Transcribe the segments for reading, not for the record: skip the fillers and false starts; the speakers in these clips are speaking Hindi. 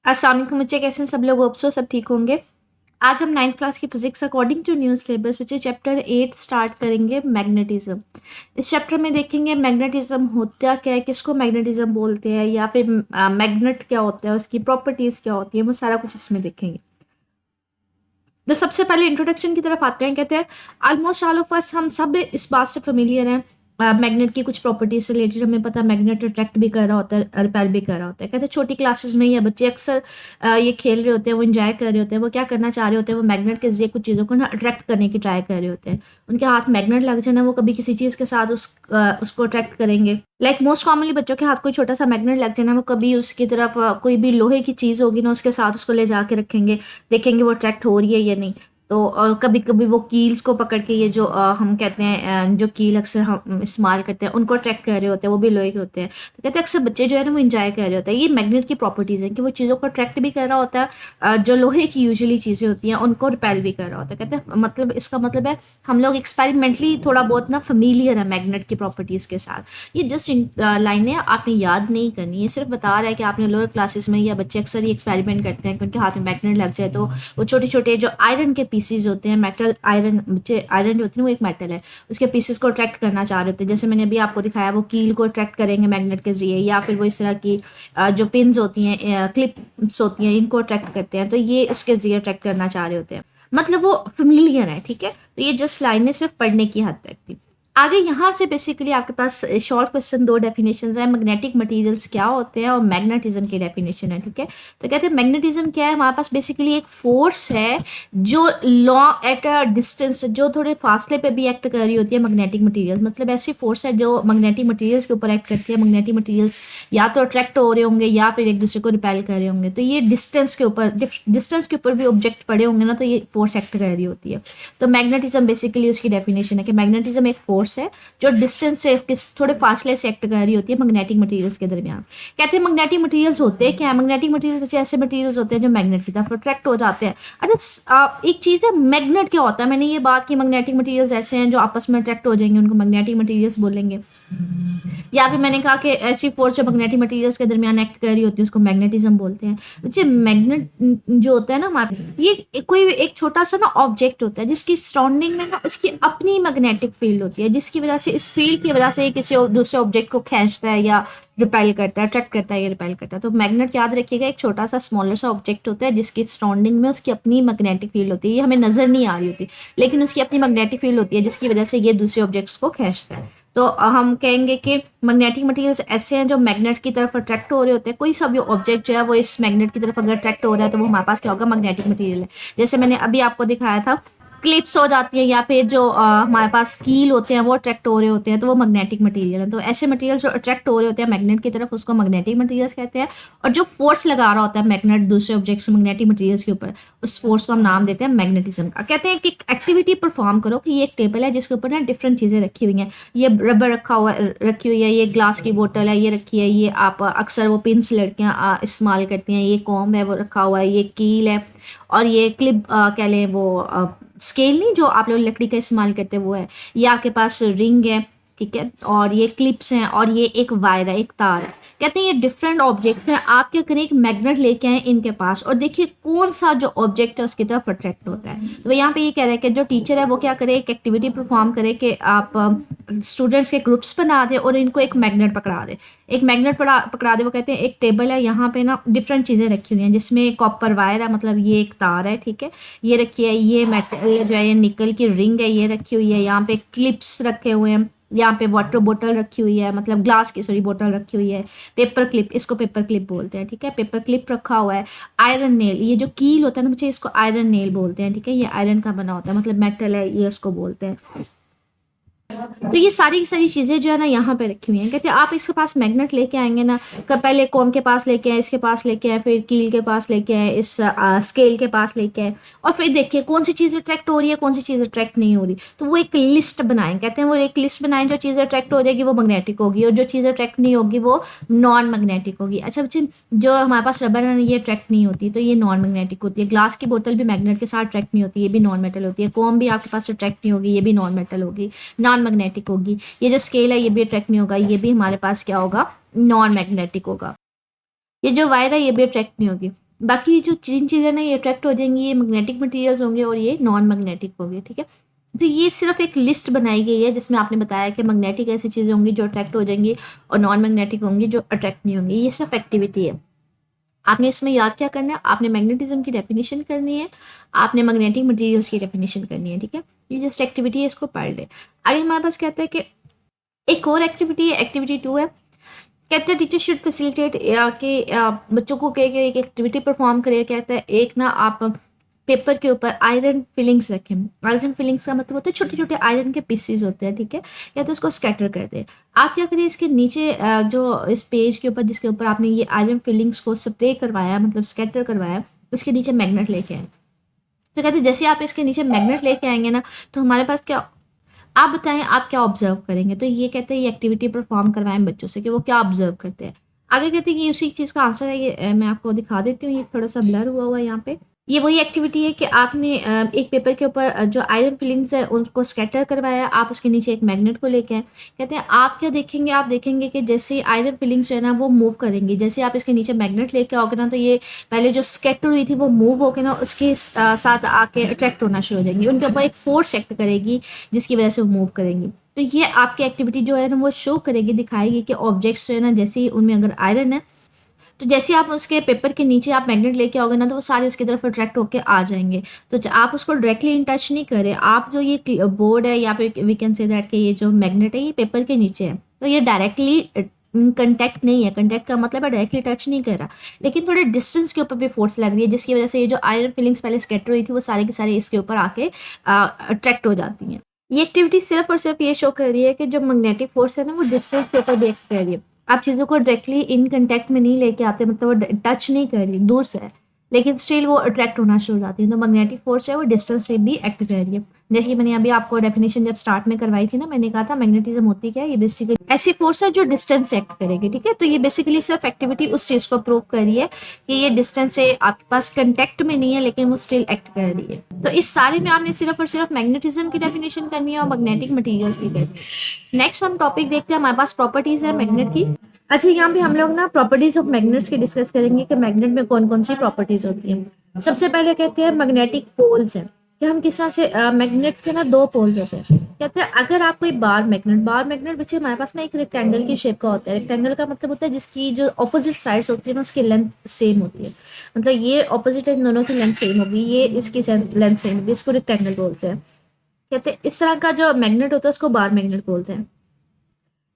अस्सलाम वालेकुम बच्चे, कैसे हैं सब लोग? होप सो सब ठीक होंगे। आज हम 9th क्लास की physics according to new syllabus बच्चे चैप्टर 8 स्टार्ट करेंगे, मैग्नेटिज्म। इस चैप्टर में देखेंगे मैग्नेटिज्म होता क्या है, किसको मैग्नेटिज्म बोलते हैं, या फिर मैग्नेट क्या होता है, उसकी प्रॉपर्टीज क्या होती है, वो सारा कुछ इसमें देखेंगे। तो सबसे पहले इंट्रोडक्शन की तरफ आते हैं। कहते हैं ऑलमोस्ट ऑल ऑफ अस, हम सब इस बात से फेमिलियर हैं, मैग्नेट की कुछ प्रॉपर्टीज से रिलेटेड हमें पता है मैग्नेट अट्रैक्ट भी कर रहा होता है, रिपेल भी कर रहा होता है। कहते हैं छोटी क्लासेस में ही बच्चे अक्सर ये खेल रहे होते हैं, वो इंजॉय कर रहे होते हैं, वो क्या करना चाह रहे होते हैं, वो मैग्नेट के जरिए कुछ चीज़ों को ना अट्रैक्ट करने की ट्राई कर रहे होते हैं। उनके हाथ मैग्नेट लग जाए ना, वो कभी किसी चीज़ के साथ उसको अट्रैक्ट करेंगे। लाइक मोस्ट कॉमनली बच्चों के हाथ कोई छोटा सा मैग्नेट लग जाए ना, वो कभी उसकी तरफ कोई भी लोहे की चीज़ होगी ना, उसके साथ उसको ले जाके रखेंगे, देखेंगे वो अट्रैक्ट हो रही है या नहीं। तो कभी कभी वो कील्स को पकड़ के, ये जो हम कहते हैं जो कील अक्सर हम इस्तेमाल करते हैं, उनको अट्रैक्ट कर रहे होते हैं, वो भी लोहे के होते हैं। तो कहते हैं अक्सर बच्चे जो है ना वो इंजॉय कर रहे होते हैं। ये मैग्नेट की प्रॉपर्टीज़ है कि वो चीज़ों को अट्रैक्ट भी कर रहा होता है, जो लोहे की यूजुअली चीज़ें होती हैं उनको रिपेल भी कर रहा होता है। कहते हैं मतलब इसका मतलब है हम लोग एक्सपेरिमेंटली थोड़ा बहुत ना फेमिलियर है मैग्नेट की प्रॉपर्टीज़ के साथ। ये जस्ट लाइनें आपने याद नहीं करनी है, सिर्फ बता रहा है कि आपने लोअर क्लासेस में, या बच्चे अक्सर ये एक्सपेरिमेंट करते हैं कि उनके हाथ में मैग्नेट लग जाए तो वो छोटे छोटे जो आयरन के पीसीज होते हैं, मेटल आयरन, बच्चे आयरन जो होती है वो एक मेटल है, उसके पीसेस को अट्रैक्ट करना चाह रहे होते हैं। जैसे मैंने अभी आपको दिखाया, वो कील को अट्रैक्ट करेंगे मैग्नेट के जरिए, या फिर वो इस तरह की जो पिन्स होती हैं, क्लिप्स होती हैं, इनको अट्रैक्ट करते हैं, तो ये इसके जरिए अट्रैक्ट करना चाह रहे होते हैं। मतलब वो फेमिलियर है, ठीक है। तो ये जस्ट लाइनें सिर्फ पढ़ने की हद तक थी। आगे यहाँ से बेसिकली आपके पास शॉर्ट क्वेश्चन 2 डेफिनेशन है, मैग्नेटिक मटेरियल्स क्या होते हैं और मैग्नेटिज्म की डेफिनेशन है, ठीक है। तो कहते हैं मैग्नेटिज्म क्या है, हमारे पास बेसिकली एक फोर्स है जो लॉन्ग एट अ डिस्टेंस, जो थोड़े फासले पे भी एक्ट कर रही होती है। मैग्नेटिक मटेरियल्स मतलब ऐसी फोर्स है जो मैग्नेटिक मटेरियल्स के ऊपर एक्ट करती है। मैग्नेटिक मटेरियल्स या तो अट्रैक्ट हो रहे होंगे या फिर एक दूसरे को रिपेल कर रहे होंगे। तो ये डिस्टेंस के ऊपर भी ऑब्जेक्ट पड़े होंगे ना, तो ये फोर्स एक्ट कर रही होती है। तो मैग्नेटिज्म बेसिकली उसकी डेफिनेशन है कि मैग्नेटिज्म एक फोर्स है जो डिस्टेंस से, थोड़े फासले से एक्ट कर रही होती है मैग्नेटिक मटेरियल्स के दरमियान। कहते हैं मैग्नेटिक मटेरियल्स होते हैं क्या है, मैग्नेटिक मटेरियल्स ऐसे मटेरियल्स होते हैं जो मैग्नेट की तरफ अट्रैक्ट हो जाते हैं। अच्छा, एक चीज़ है मैग्नेट क्या होता है, मैंने ये बात की मैग्नेटिक मटेरियल्स ऐसे हैं जो आपस में अट्रैक्ट हो जाएंगे, उनको मैग्नेटिक मटेरियल्स बोलेंगे। या फिर मैंने कहा कि ऐसी फोर्स जो मैग्नेटिक मटेरियल्स के दरमियान एक्ट कर रही होती है उसको मैग्नेटिज्म बोलते हैं। बच्चे मैग्नेट जो होता है ना हमारे, ये कोई एक छोटा सा ना ऑब्जेक्ट होता है जिसकी सराउंडिंग में ना उसकी अपनी मैग्नेटिक फील्ड होती है, जिसकी वजह से, इस फील्ड की वजह से ये किसी दूसरे ऑब्जेक्ट को खींचता है या रिपेल करता है, अट्रैक्ट करता है या रिपेल करता है। तो मैग्नेट याद रखिएगा एक छोटा सा स्मॉलर सा ऑब्जेक्ट होता है जिसकी सराउंडिंग में उसकी अपनी मैग्नेटिक फील्ड होती है। ये हमें नजर नहीं आ रही होती, लेकिन उसकी अपनी मैग्नेटिक फील्ड होती है जिसकी वजह से ये दूसरे ऑब्जेक्ट्स को खींचता है। तो हम कहेंगे कि मैग्नेटिक मटेरियल्स ऐसे हैं जो मैग्नेट की तरफ अट्रैक्ट हो रहे होते हैं। कोई सा भी ऑब्जेक्ट जो है वो इस मैग्नेट की तरफ अगर अट्रैक्ट हो रहा है तो वो हमारे पास क्या होगा, मैग्नेटिक मटेरियल है। जैसे मैंने अभी आपको दिखाया था, क्लिप्स हो जाती है या फिर जो हमारे पास कील होते हैं वो अट्रैक्ट हो रहे होते हैं, तो वो मैग्नेटिक मटेरियल है। तो ऐसे मटेरियल जो अट्रैक्ट हो रहे होते हैं मैग्नेट की तरफ, उसको मैग्नेटिक मटेरियल्स कहते हैं। और जो फोर्स लगा रहा होता है मैग्नेट दूसरे ऑब्जेक्ट्स मैग्नेटिक मटेरियल्स के ऊपर, उस फोर्स को हम नाम देते हैं मैग्नेटिज्म का। कहते हैं कि एक्टिविटी परफॉर्म करो, कि ये एक टेबल है जिसके ऊपर ना डिफरेंट चीज़ें रखी हुई हैं। ये रबर रखी हुई है, ये ग्लास की बोतल है, ये रखी है, ये आप अक्सर वो पिंस लड़कियाँ इस्तेमाल करती हैं, ये कॉम्ब है वो रखा हुआ है, ये कील है, और ये क्लिप कह लें वो स्केल नहीं जो आप लोग लकड़ी का इस्तेमाल करते हैं वो है। ये आपके पास रिंग है, ठीक है, और ये क्लिप्स हैं, और ये एक वायर है, एक तार है। कहते हैं ये डिफरेंट ऑब्जेक्ट्स हैं। आप क्या करें, एक मैग्नेट लेके आए इनके पास और देखिए कौन सा जो ऑब्जेक्ट है उसकी तरफ अट्रैक्ट होता है। तो यहाँ पे ये कह रहा है कि जो टीचर है वो क्या करे, एक एक्टिविटी परफॉर्म करे कि आप स्टूडेंट्स के ग्रुप्स बना दे और इनको एक मैग्नेट पकड़ा दे, एक मैग्नेट पकड़ा दे। वो कहते हैं एक टेबल है, यहाँ पे ना डिफरेंट चीज़ें रखी हुई हैं, जिसमें कॉपर वायर है, मतलब ये एक तार है, ठीक है, ये रखी है, ये मेटल जो है ये निकल की रिंग है, ये रखी हुई है, यहाँ पे क्लिप्स रखे हुए हैं, यहाँ पे वाटर बोतल रखी हुई है, मतलब ग्लास की सॉरी बोतल रखी हुई है, पेपर क्लिप, इसको पेपर क्लिप बोलते हैं, ठीक है, पेपर क्लिप रखा हुआ है। आयरन नेल, ये जो कील होता है ना बच्चे, इसको आयरन नेल बोलते हैं, ठीक है, ये आयरन का बना होता है, मतलब मेटल है, ये इसको बोलते हैं। तो ये सारी की सारी चीज़ें जो है ना यहाँ पे रखी हुई हैं। कहते हैं आप इसके पास मैग्नेट लेके आएंगे ना, पहले कॉम के पास लेके आए, इसके पास लेके आए, फिर कील के पास लेके आए, इस स्केल के पास लेके आए, और फिर देखिए कौन सी चीज़ अट्रैक्ट हो रही है, कौन सी चीज़ अट्रैक्ट नहीं हो रही। तो वो एक लिस्ट बनाएं, कहते हैं वो एक लिस्ट बनाएं, जो चीज़ अट्रैक्ट हो जाएगी वो मैग्नेटिक होगी, और जो चीज़ अट्रैक्ट नहीं होगी वो नॉन मैग्नेटिक होगी। अच्छा बच्चे, जो हमारे पास रबर है ये अट्रैक्ट नहीं होती, तो ये नॉन मैग्नेटिक होती है। ग्लास की बोतल भी मैग्नेट के साथ अट्रैक्ट नहीं होती, ये भी नॉन मेटल होती है। कॉम भी आपके पास अट्रैक्ट नहीं होगी, ये भी नॉन मेटल होगी, नॉन मैग्नेटिक होगी। ये जो स्केल है ये भी अट्रैक्ट नहीं होगा, ये भी हमारे पास क्या होगा, नॉन मैग्नेटिक होगा। ये जो वायर है ये भी अट्रैक्ट नहीं होगी। बाकी जो जिन चीज़ें ना ये अट्रैक्ट हो जाएंगी, ये मैग्नेटिक मटेरियल्स होंगे और ये नॉन मैग्नेटिक होंगे, ठीक है। तो ये सिर्फ एक लिस्ट बनाई गई है जिसमें आपने बताया कि मैग्नेटिक ऐसी चीज़ें होंगी जो अट्रैक्ट हो जाएंगी और नॉन मैग्नेटिक होंगी जो अट्रैक्ट नहीं होंगी। ये सिर्फ एक्टिविटी है। आपने इसमें याद क्या करना है, आपने मैग्नेटिज्म की डेफिनेशन करनी है, आपने मैग्नेटिक मटेरियल्स की डेफिनेशन करनी है, ठीक है। ये जस्ट एक्टिविटी है, इसको पढ़ ले। आगे हमारे पास कहता है कि एक और एक्टिविटी है, एक्टिविटी 2 है। कहते हैं टीचर शुड फैसिलिटेट कि बच्चों को कह के एक एक्टिविटी परफॉर्म करे। कहता है एक ना आप पेपर के ऊपर आयरन फिलिंग्स रखें। आयरन फिलिंग्स का मतलब होता है छोटे छोटे आयरन के पीसीज होते हैं, ठीक है। या तो उसको स्कैटर कर दे। आप क्या करिए, इसके नीचे जो इस पेज के ऊपर जिसके ऊपर आपने ये आयरन फिलिंग्स को स्प्रे करवाया, मतलब स्कैटर करवाया, इसके नीचे मैग्नेट लेके आए। तो कहते हैं जैसे आप इसके नीचे मैग्नेट लेके आएंगे ना, तो हमारे पास क्या, आप बताएं आप क्या ऑब्जर्व करेंगे। तो ये कहते हैं ये एक्टिविटी परफॉर्म करवाएं बच्चों से कि वो क्या ऑब्जर्व करते हैं। आगे कहते हैं कि उसी चीज़ का आंसर है, ये मैं आपको दिखा देती हूँ। ये थोड़ा सा ब्लर हुआ है यहाँ पे। ये वही एक्टिविटी है कि आपने एक पेपर के ऊपर जो आयरन फिलिंग्स है उनको स्कैटर करवाया, आप उसके नीचे एक मैग्नेट को लेके आए। कहते हैं आप क्या देखेंगे, आप देखेंगे कि जैसे आयरन फिलिंग्स जो है ना वो मूव करेंगी। जैसे आप इसके नीचे मैग्नेट लेके आओगे ना, तो ये पहले जो स्कैटर हुई थी वो मूव होकर ना उसके साथ आके अट्रैक्ट होना शुरू हो जाएंगी। उनके ऊपर एक फोर्स एक्ट करेगी जिसकी वजह से वो मूव करेंगी। तो ये आपकी एक्टिविटी जो है ना वो शो करेगी, दिखाएगी कि ऑब्जेक्ट्स जो है ना, जैसे ही उनमें अगर आयरन है तो जैसे आप उसके पेपर के नीचे आप मैग्नेट लेके आओगे ना, तो वो सारे इसकी तरफ अट्रैक्ट होकर आ जाएंगे। तो आप उसको डायरेक्टली इन टच नहीं करें। आप जो ये बोर्ड है या फिर वी कैन से दैट कि ये जो मैग्नेट है ये पेपर के नीचे है, तो ये डायरेक्टली कंटेक्ट नहीं है। कंटेक्ट का मतलब है डायरेक्टली टच नहीं कर रहा, लेकिन थोड़े डिस्टेंस के ऊपर भी फोर्स लग रही है, जिसकी वजह से ये जो आयरन फिलिंग्स पहले स्कैटर हुई थी वो सारे के सारे इसके ऊपर आके अट्रैक्ट हो जाती हैं। ये एक्टिविटी सिर्फ और सिर्फ ये शो कर रही है कि जो मैग्नेटिक फोर्स है ना वो डिस्टेंस के ऊपर भी एक्ट कर रही है। आप चीज़ों को डायरेक्टली इन कंटेक्ट में नहीं लेके आते, मतलब वो टच नहीं कर रही, दूर से है, लेकिन स्टिल वो अट्रैक्ट होना शुरू हो जाती है। तो मैग्नेटिक फोर्स है वो डिस्टेंस से भी एक्ट कर रही है। जैसे मैंने अभी आपको डेफिनेशन जब स्टार्ट में करवाई थी ना, मैंने कहा था मैग्नेटिज्म होती क्या है, ये बेसिकली ऐसी फोर्स है जो डिस्टेंस से एक्ट करेगी, ठीक है। तो ये बेसिकली सिर्फ एक्टिविटी उस चीज़ को प्रूव कर रही है कि ये डिस्टेंस से आपके पास कंटेक्ट में नहीं है, लेकिन वो स्टिल एक्ट कर रही है। तो इस सारे में आपने सिर्फ और सिर्फ मैग्नेटिज्म की डेफिनेशन करनी है और मैग्नेटिक मटीरियल्स की करनी है। नेक्स्ट हम टॉपिक देखते हैं, हमारे पास प्रॉपर्टीज है मैग्नेट की। अच्छा, यहाँ पे हम लोग ना प्रॉपर्टीज ऑफ मैग्नेट्स की डिस्कस करेंगे कि मैग्नेट में कौन कौन सी प्रॉपर्टीज होती हैं। सबसे पहले कहते हैं मैग्नेटिक पोल्स है कि हम किस तरह से मैग्नेट्स के ना दो पोल्स होते हैं। कहते हैं अगर आप कोई बार मैग्नेट बच्चे हमारे पास ना एक रेक्टेंगल की शेप का होता है। रेक्टेंगल का मतलब होता है जिसकी जो ऑपोजिट साइड्स होती है ना उसकी लेंथ सेम होती है। मतलब ये ऑपोजिट है, इन दोनों की लेंथ सेम होगी, ये इसकी लेंथ सेम होगी, इसको रेक्टेंगल बोलते हैं। कहते हैं इस तरह का जो मैग्नेट होता है उसको बार मैग्नेट बोलते हैं।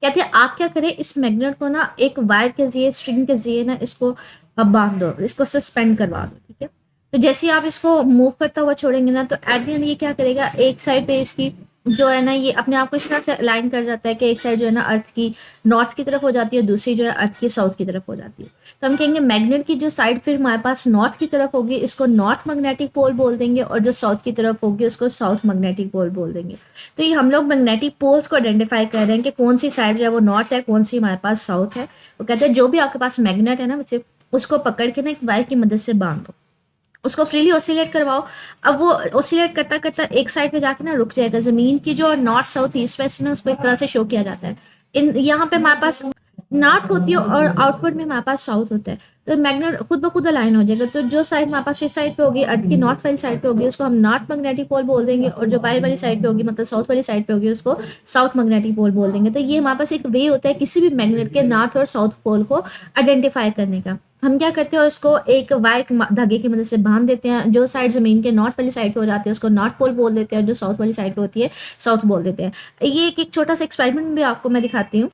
कहते हैं आप क्या करें, इस मैग्नेट को ना एक वायर के जरिए, स्ट्रिंग के जरिए ना इसको बांध दो, इसको सस्पेंड करवा दो, ठीक है। तो जैसे ही आप इसको मूव करता हुआ छोड़ेंगे ना, तो एट द एंड ये क्या करेगा, एक साइड पे इसकी जो है ना ये अपने आप को इस तरह से अलाइन कर जाता है कि एक साइड जो है ना अर्थ की नॉर्थ की तरफ हो जाती है, दूसरी जो है अर्थ की साउथ की तरफ हो जाती है। तो हम कहेंगे मैग्नेट की जो साइड फिर हमारे पास नॉर्थ की तरफ होगी इसको नॉर्थ मैग्नेटिक पोल बोल देंगे, और जो साउथ की तरफ होगी उसको साउथ मैग्नेटिक पोल बोल देंगे। तो ये हम लोग मैग्नेटिक पोल्स को आइडेंटिफाई कर रहे हैं कि कौन सी साइड जो है वो नॉर्थ है, कौन सी हमारे पास साउथ है। वो कहते हैं जो भी आपके पास मैग्नेट है ना बच्चे, उसको पकड़ के ना एक वायर की मदद से बांध दो, उसको फ्रीली ऑसिलेट करवाओ। अब वो ऑसिलेट करता करता एक साइड पे जाके ना रुक जाएगा। जमीन की जो नॉर्थ साउथ ईस्ट वेस्ट ना उसको इस तरह से शो किया जाता है। इन यहाँ पे हमारे पास नॉर्थ होती है और आउटवर्ड में हमारे पास साउथ होता है। तो मैग्नेट खुद ब खुद अलाइन हो जाएगा। तो जो साइड हमारे पास इस साइड पे होगी, अर्थ की नॉर्थ वाली साइड पे होगी, उसको हम नॉर्थ मैग्नेटिक पोल बोल देंगे, और जो बाहर वाली साइड पे होगी मतलब साउथ वाली साइड पे होगी उसको साउथ मैग्नेटिक पोल बोल देंगे। तो ये हमारे पास एक वे होता है किसी भी मैग्नेट के नॉर्थ और साउथ पोल को आइडेंटिफाई करने का। हम क्या करते हैं, उसको एक वायर धागे की मदद से बांध देते हैं। जो साइड जमीन के नॉर्थ वाली साइड पे हो जाती है उसको नॉर्थ पोल बोल देते हैं, और जो साउथ वाली साइड पे होती है साउथ बोल देते हैं। ये एक छोटा सा एक्सपेरिमेंट भी आपको मैं दिखाती हूँ।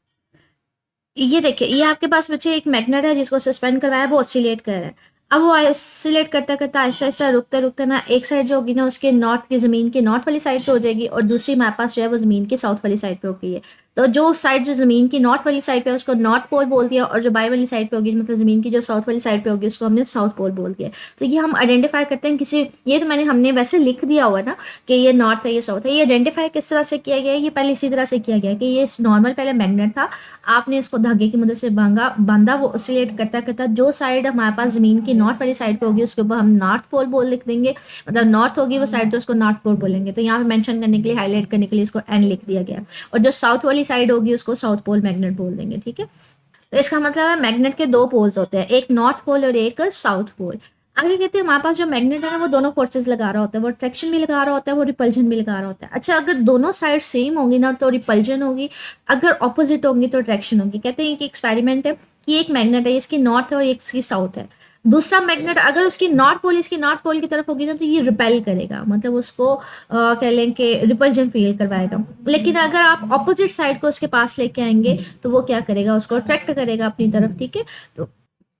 ये देखिए, ये आपके पास बच्चे एक मैग्नेट है जिसको सस्पेंड करवाया, वो ऑसिलेट कर रहा है। अब वो ऑसिलेट करता करता आहिस्ता आहिस्ता रुकते रुकते ना एक साइड जो होगी ना उसके नॉर्थ की जमीन के नॉर्थ वाली साइड पे हो जाएगी, और दूसरी हमारे पास जो है वो जमीन की साउथ वाली साइड पे हो गई है। तो जो साइड जो जमीन की नॉर्थ वाली साइड पे है उसको नॉर्थ पोल बोल दिया, और जो बाई वाली साइड पे होगी मतलब जमीन की जो साउथ वाली साइड पे होगी उसको हमने साउथ पोल बोल दिया। तो ये हम आइडेंटिफाई करते हैं किसी, ये तो हमने वैसे लिख दिया हुआ है ना कि ये नॉर्थ है ये साउथ है। ये आइडेंटिफाई किस तरह से किया गया है, ये पहले इसी तरह से किया गया कि ये नॉर्मल पहले मैग्नेट था, आपने इसको धागे की मदद से बांधा, वो ऑसिलेट करता करता जो साइड हमारे पास जमीन की नॉर्थ वाली साइड पे होगी उसके ऊपर हम नॉर्थ पोल बोल लिख देंगे। मतलब नॉर्थ होगी वो साइड तो उसको नॉर्थ पोल बोलेंगे। तो यहाँ पे मेंशन करने के लिए, हाईलाइट करने के लिए इसको एन लिख दिया गया। और जो साउथ वाली साइड होगी उसको साउथ पोल मैग्नेट बोल देंगे, ठीक है। तो इसका मतलब है मैग्नेट के दो पोल्स होते हैं, एक नॉर्थ पोल और एक साउथ पोल। आगे कहते हैं हमारे पास जो मैग्नेट है ना वो दोनों फोर्सेस लगा रहा होता है, वो अट्रैक्शन भी लगा रहा होता है, वो रिपल्जन भी लगा रहा होता है। अच्छा, अगर दोनों साइड सेम होगी ना तो रिपल्जन होगी, अगर ऑपोजिट होंगी तो अट्रैक्शन होगी। कहते हैं कि एक्सपेरिमेंट है कि एक मैग्नेट है, इसकी नॉर्थ है और एक इसकी साउथ है। दूसरा मैग्नेट अगर उसकी नॉर्थ पोल इसकी नॉर्थ पोल की तरफ होगी ना तो ये रिपेल करेगा, मतलब उसको कह लें कि रिपल्जन फील करवाएगा। लेकिन अगर आप ऑपोजिट साइड को उसके पास लेके आएंगे तो वो क्या करेगा, उसको अट्रैक्ट करेगा अपनी तरफ। ठीक है,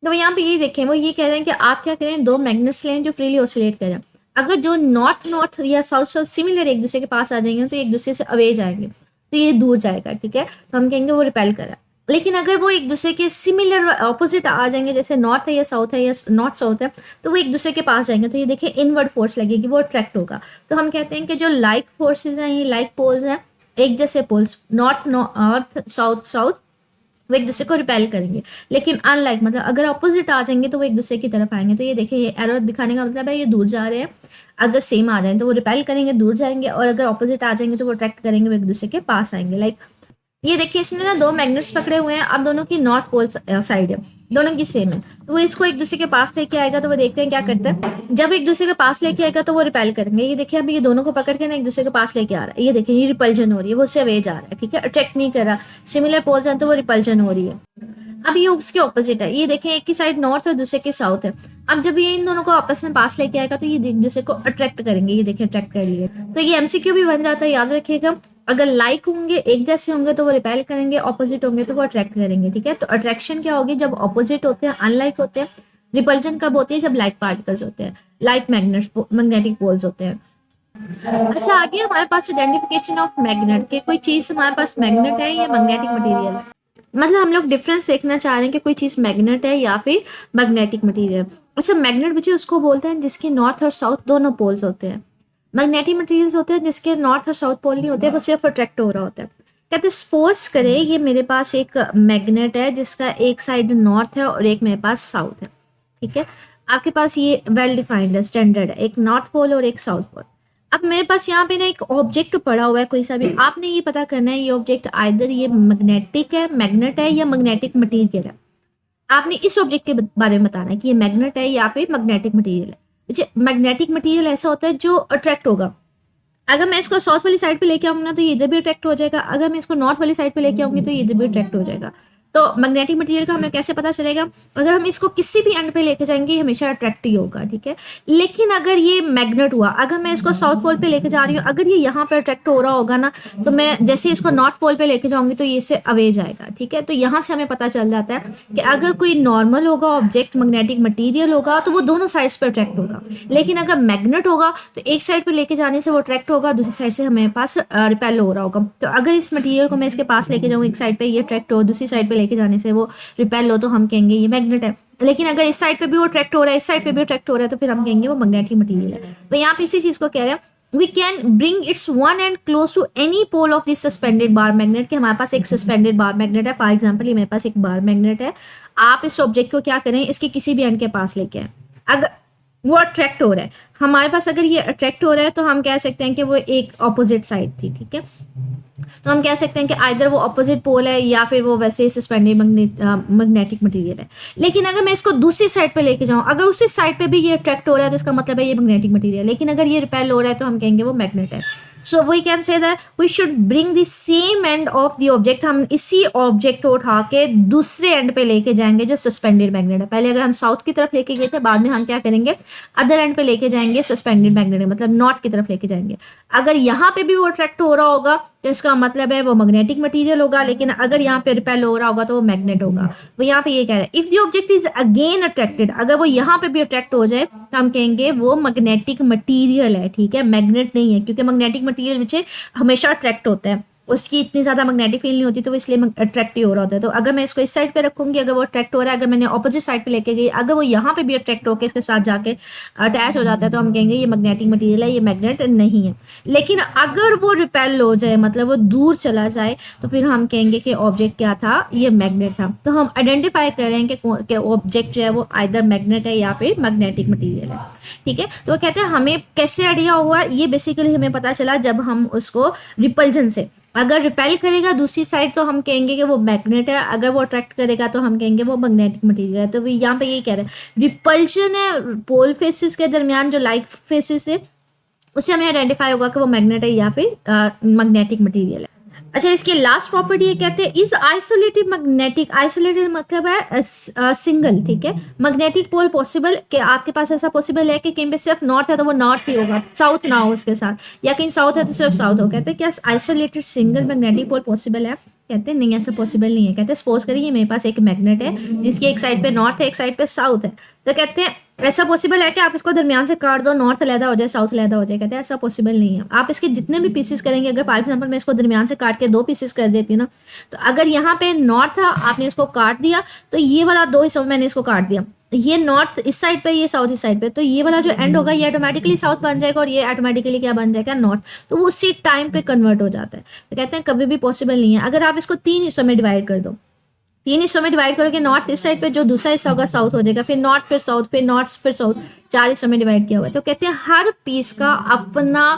तो यहाँ पे ये देखें, वो ये कह रहे हैं कि आप क्या करें, दो मैग्नेट्स लें जो फ्रीली ऑसिलेट करें। अगर जो नॉर्थ नॉर्थ या साउथ साउथ सिमिलर एक दूसरे के पास आ जाएंगे तो एक दूसरे से अवे जाएंगे, तो ये दूर जाएगा। ठीक है, तो हम कहेंगे वो रिपेल करा। लेकिन अगर वो एक दूसरे के सिमिलर ऑपोजिट आ जाएंगे, जैसे नॉर्थ है या साउथ है या नॉर्थ साउथ है, तो वो एक दूसरे के पास जाएंगे, तो ये देखिए इनवर्ड फोर्स लगेगी, वो अट्रैक्ट होगा। तो हम कहते हैं कि जो लाइक फोर्सेज हैं, ये लाइक पोल्स हैं, एक जैसे poles north north south south, वो एक दूसरे को रिपेल करेंगे। लेकिन अनलाइक मतलब अगर अपोजिट आ जाएंगे तो वो एक दूसरे की तरफ आएंगे। तो ये देखिए, ये एरो दिखाने का मतलब है ये दूर जा रहे हैं। अगर सेम आ जाए तो वो रिपेल करेंगे, दूर जाएंगे, और अगर अपोजिट आ जाएंगे तो वो अट्रैक्ट करेंगे, वो एक दूसरे के पास आएंगे। लाइक ये देखिए, इसने ना दो मैग्नेट्स पकड़े हुए हैं, अब दोनों की नॉर्थ पोल साइड है, दोनों की सेम है, तो वो इसको एक दूसरे के पास लेके आएगा। तो वो देखते हैं क्या करता है, जब एक दूसरे के पास लेके आएगा तो वो रिपेल करेंगे। ये देखिए, अभी ये दोनों को पकड़ के ना एक दूसरे के पास लेके आ रहा है, ये देखिए ये रिपल्जन हो रही है, वो उससे अवे जा रहा है। ठीक है, अट्रैक्ट नहीं कर रहा, सिमिलर पोल्स हैं तो वो रिपल्जन हो रही है। अब ये उसके ऑपोजिट है, ये देखें एक की साइड नॉर्थ और दूसरे की साउथ है। अब जब ये इन दोनों को आपस में पास लेके आएगा तो ये एक दूसरे को अट्रैक्ट करेंगे, ये देखिए अट्रैक्ट कर रही है। तो ये एमसीक्यू भी बन जाता है, याद रखिएगा। अगर लाइक होंगे, एक जैसे होंगे तो वो रिपेल करेंगे, ऑपोजिट होंगे तो वो अट्रैक्ट करेंगे। ठीक है, तो अट्रैक्शन क्या होगी, जब ऑपोजिट होते हैं अनलाइक होते हैं। रिपल्जन कब होती है, जब लाइक पार्टिकल्स होते हैं, लाइक मैग्नेटिक पोल्स होते हैं। अच्छा, आगे हमारे पास आइडेंटिफिकेशन ऑफ मैग्नेट, के कोई चीज हमारे पास मैग्नेट है या मैग्नेटिक मटेरियल है। मतलब हम लोग डिफरेंस देखना चाह रहे हैं कि कोई चीज़ मैग्नेट है या फिर मैग्नेटिक मटेरियल। अच्छा, मैग्नेट बच्चे उसको बोलते हैं जिसके नॉर्थ और साउथ दोनों पोल्स होते हैं। मैग्नेटिक मटेरियल्स होते हैं जिसके नॉर्थ और साउथ पोल नहीं होते, वो सिर्फ अट्रैक्ट हो रहा होता है। कहते हैं सपोज करें ये मेरे पास एक मैग्नेट है जिसका एक साइड नॉर्थ है और एक मेरे पास साउथ है। ठीक है, आपके पास ये वेल डिफाइंड है, स्टैंडर्ड है, एक नॉर्थ पोल और एक साउथ पोल। अब मेरे पास यहाँ पे ना एक ऑब्जेक्ट पड़ा हुआ है कोई सा भी, आपने ये पता करना है ये ऑब्जेक्ट आइदर ये मैग्नेटिक है, मैग्नेट है या मैग्नेटिक मटेरियल है। आपने इस ऑब्जेक्ट के बारे में बताना है कि ये मैग्नेट है या फिर मैग्नेटिक मटेरियल है। मैग्नेटिक मटेरियल ऐसा होता है जो अट्रैक्ट होगा। अगर मैं इसको साउथ वाली साइड पे लेके आऊंगा ना तो ये इधर भी अट्रैक्ट हो जाएगा, अगर मैं इसको नॉर्थ वाली साइड पे लेके आऊंगी तो ये इधर भी अट्रैक्ट हो जाएगा। तो मैग्नेटिक मटेरियल का हमें कैसे पता चलेगा, अगर हम इसको किसी भी एंड पे लेके जाएंगे ये हमेशा अट्रैक्ट ही होगा। ठीक है, लेकिन अगर ये मैग्नेट हुआ, अगर मैं इसको साउथ पोल पे लेके जा रही हूँ, अगर ये यहाँ पे अट्रैक्ट हो रहा होगा ना, तो मैं जैसे इसको नॉर्थ पोल पे लेके जाऊंगी तो ये इससे अवे जाएगा। ठीक है, तो यहाँ से हमें पता चल जाता है कि अगर कोई नॉर्मल होगा ऑब्जेक्ट, मैग्नेटिक मटीरियल होगा, तो वो दोनों साइड्स पे अट्रैक्ट होगा। लेकिन अगर मैग्नेट होगा तो एक साइड पे लेके जाने से वो अट्रैक्ट होगा, दूसरी साइड से हमेरे पास रिपेल हो रहा होगा। तो अगर इस मटेरियल को मैं इसके पास लेके जाऊँ, एक साइड पे ये अट्रैक्ट हो, दूसरी साइड पे लेके जाने से वो रिपेल हो, तो हम कहेंगे ये मैग्नेट है। लेकिन अगर इस साइड पे भी वो अट्रैक्ट हो रहा है, इस साइड पे भी अट्रैक्ट हो रहा है, तो फिर हम कहेंगे वो मैग्नेटिक मटेरियल है। तो यहाँ पे इसी चीज को कह रहे हैं, we can bring its one end close to any pole of this suspended bar magnet, के हमारे पास एक सस्पेंडेड बार मैग्नेट है। फॉर एग्जाम्पल ये मेरे पास एक बार मैग्नेट है, आप इस ऑब्जेक्ट को क्या करें, इसके किसी भी एंड के पास लेके आए, अगर वो अट्रैक्ट हो रहा है हमारे पास, अगर ये अट्रैक्ट हो रहा है तो हम कह सकते हैं कि वो एक ऑपोजिट साइड थी। ठीक है, तो हम कह सकते हैं कि आइदर वो ऑपोजिट पोल है या फिर वो वैसे सस्पेंडेड मैग्नेटिक मटेरियल है। लेकिन अगर मैं इसको दूसरी साइड पे लेके जाऊँ, अगर उसी साइड पे भी ये अट्रैक्ट हो रहा है तो इसका मतलब है ये मैग्नेटिक मटेरियल। लेकिन अगर ये रिपेल हो रहा है तो हम कहेंगे वो मैग्नेट है। So we can say that we should bring the same end of the object, हम इसी ऑब्जेक्ट को उठा के दूसरे एंड पे लेके जाएंगे जो सस्पेंडेड मैग्नेट है। पहले अगर हम साउथ की तरफ लेके गए थे, बाद में हम क्या करेंगे, अदर एंड पे लेके जाएंगे सस्पेंडेड मैग्नेट, मतलब नॉर्थ की तरफ लेके जाएंगे। अगर यहाँ पे भी वो अट्रैक्ट हो रहा होगा तो इसका मतलब है वो मैग्नेटिक मटेरियल होगा, लेकिन अगर यहाँ पे रिपेल हो रहा होगा तो वो मैग्नेट होगा। वो यहाँ पे ये कह रहा है, if the object is again attracted, अगर वो यहाँ पे भी अट्रैक्ट हो जाए तो हम कहेंगे वो मैग्नेटिक मटेरियल है। ठीक है, मैग्नेट नहीं है, क्योंकि मैग्नेटिक मटेरियल मुझे हमेशा अट्रैक्ट होता है, उसकी इतनी ज़्यादा मैग्नेटिक फील नहीं होती, तो वो इसलिए अट्रैक्ट हो रहा होता है। तो अगर मैं इसको इस साइड पे रखूंगी, अगर वो अट्रैक्ट हो रहा है, अगर मैंने ऑपोजिट साइड पे लेके गई, अगर वो यहाँ पे भी अट्रैक्ट होकर इसके साथ जाके अटैच हो जाता है, तो हम कहेंगे ये मैग्नेटिक मटेरियल है, ये मैग्नेट नहीं है। लेकिन अगर वो रिपेल हो जाए, मतलब वो दूर चला जाए, तो फिर हम कहेंगे कि ऑब्जेक्ट क्या था, ये मैग्नेट था। तो हम आइडेंटिफाई करें कि ऑब्जेक्ट जो है वो आइदर मैग्नेट है या फिर मैग्नेटिक मटीरियल है। ठीक है, तो वो कहते हैं हमें कैसे आइडिया हुआ, ये बेसिकली हमें पता चला जब हम उसको रिपल्जन से अगर रिपेल करेगा दूसरी साइड तो हम कहेंगे कि वो मैग्नेट है, अगर वो अट्रैक्ट करेगा तो हम कहेंगे वो मैग्नेटिक मटेरियल है। तो यहाँ पे यही कह रहे हैं रिपल्शन है पोल फेसिस के दरमियान, जो लाइक फेसिस है उससे हमें आइडेंटिफाई होगा कि वो मैग्नेट है या फिर मैग्नेटिक मटेरियल है। अच्छा, इसकी लास्ट प्रॉपर्टी ये कहते हैं इज आइसोलेटेड मैग्नेटिक, आइसोलेटेड मतलब है सिंगल, ठीक है। मैग्नेटिक पोल पॉसिबल, कि आपके पास ऐसा पॉसिबल है कि कहीं पे सिर्फ नॉर्थ है तो वो नॉर्थ ही होगा, साउथ ना हो उसके साथ, या कहीं साउथ है तो सिर्फ साउथ हो। कहते हैं क्या isolated single magnetic pole possible है? कहते हैं नहीं, ऐसा पॉसिबल नहीं है। कहते हैं सपोज करिए मेरे पास एक मैग्नेट है जिसकी एक साइड पे नॉर्थ है एक साइड पे साउथ है, तो कहते हैं ऐसा पॉसिबल है कि आप इसको दरमियान से काट दो, नॉर्थ अलहदा हो जाए साउथ अलहदा हो जाए? कहते हैं ऐसा पॉसिबल नहीं है। आप इसके जितने भी पीसेस करेंगे, अगर फॉर एग्जांपल मैं इसको दरमियान से काट के 2 पीसेस कर देती हूँ ना, तो अगर यहाँ पे नॉर्थ था आपने इसको काट दिया तो ये वाला 2 हिस्सों में मैंने इसको काट दिया, ये नॉर्थ इस साइड पे ये साउथ इस साइड पे, तो ये वाला जो एंड होगा ये ऑटोमेटिकली साउथ बन जाएगा और ये ऑटोमेटिकली क्या बन जाएगा, नॉर्थ। तो वो उसी टाइम पे कन्वर्ट हो जाता है। तो कहते हैं कभी भी पॉसिबल नहीं है। अगर आप इसको 3 हिस्सों में डिवाइड कर दो, 3 हिस्सों में डिवाइड करोगे, नॉर्थ इस साइड पे, जो दूसरा हिस्सा होगा साउथ हो जाएगा, फिर नॉर्थ फिर साउथ फिर नॉर्थ फिर साउथ, 4 हिस्सों में डिवाइड किया हुआ है। तो कहते हैं हर पीस का अपना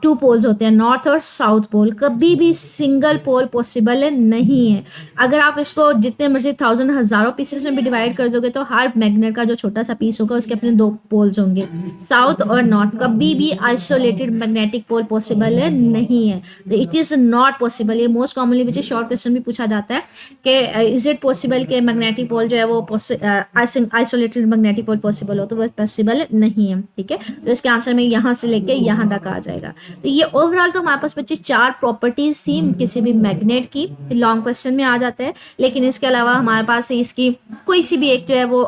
2 पोल्स होते हैं, नॉर्थ और साउथ पोल। कभी भी सिंगल पोल पॉसिबल नहीं है। अगर आप इसको जितने मर्जी 1000 हजारों पीसेस में भी डिवाइड कर दोगे तो हर मैग्नेट का जो छोटा सा पीस होगा उसके अपने 2 पोल्स होंगे, साउथ और नॉर्थ। कभी भी आइसोलेटेड मैग्नेटिक पोल पॉसिबल नहीं है। It is not possible. ये मोस्ट कॉमनली बच्चे शॉर्ट क्वेश्चन भी पूछा जाता है कि इज इट पॉसिबल कि मैग्नेटिक पोल जो है वो आइसोलेटेड मैग्नेटिक पोल पॉसिबल हो, तो वो पॉसिबल नहीं है, ठीक है। तो इसके आंसर में यहाँ से लेके यहाँ तक आ जाएगा। तो ये ओवरऑल तो हमारे पास बच्चे 4 प्रॉपर्टीज थी किसी भी मैग्नेट की, लॉन्ग क्वेश्चन में आ जाता है। लेकिन इसके अलावा हमारे पास इसकी कोई सी भी एक जो है वो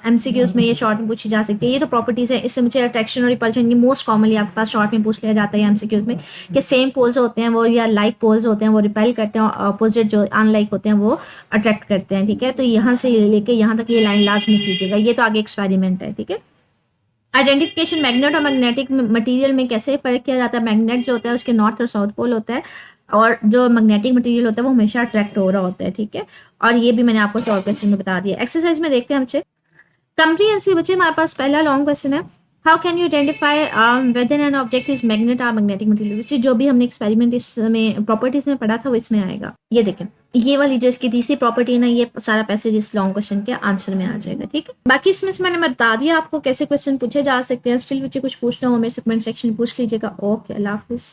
एमसीक्यूज में ये शॉर्ट में पूछी जा सकती है। ये तो प्रॉपर्टीज है। इससे मुझे अट्रैक्शन और रिपल्शन, ये मोस्ट कॉमनली आपके पास शॉर्ट में पूछ लिया जाता है एमसीक्यूज में, कि सेम पोल्स होते हैं वो या लाइक पोल्स होते हैं वो रिपेल करते हैं, और अपोजिट जो अनलाइक होते हैं वो अट्रैक्ट करते हैं, ठीक है। तो यहाँ से लेके यहाँ तक ये लाइन लाजमी कीजिएगा। ये तो आगे एक्सपेरिमेंट है, ठीक है। आइडेंटिफिकेशन मैग्नेट और मैग्नेटिक मटेरियल में कैसे फर्क किया जाता है? मैग्नेट जो होता है उसके नॉर्थ और साउथ पोल होता है, और जो मैग्नेटिक मटेरियल होता है वो हमेशा अट्रैक्ट हो रहा होता है, ठीक है। और ये भी मैंने आपको शॉर्ट क्वेश्चन में बता दिया। एक्सरसाइज में देखते हैं बच्चे, कंप्रीहेंसिव बच्चे हमारे पास पहला लॉन्ग क्वेश्चन है, how can you identify whether an object is magnet और मैग्नेटिक मटेरियल। जो भी हमने एक्सपेरिमेंट इसमें प्रॉपर्टीज में पढ़ा था वो इसमें आएगा। ये देखें, ये वाली जो इसकी तीसरी प्रॉपर्टी है ना, ये सारा पैसेज इस लॉन्ग क्वेश्चन के आंसर में आ जाएगा, ठीक है। बाकी इसमें से मैंने बता दिया आपको कैसे क्वेश्चन पूछे जा सकते हैं। स्टिल बच्चे कुछ पूछना हो मेरे से कमेंट सेक्शन में पूछ लीजिएगा। ओके, अल्लाह हाफिज़।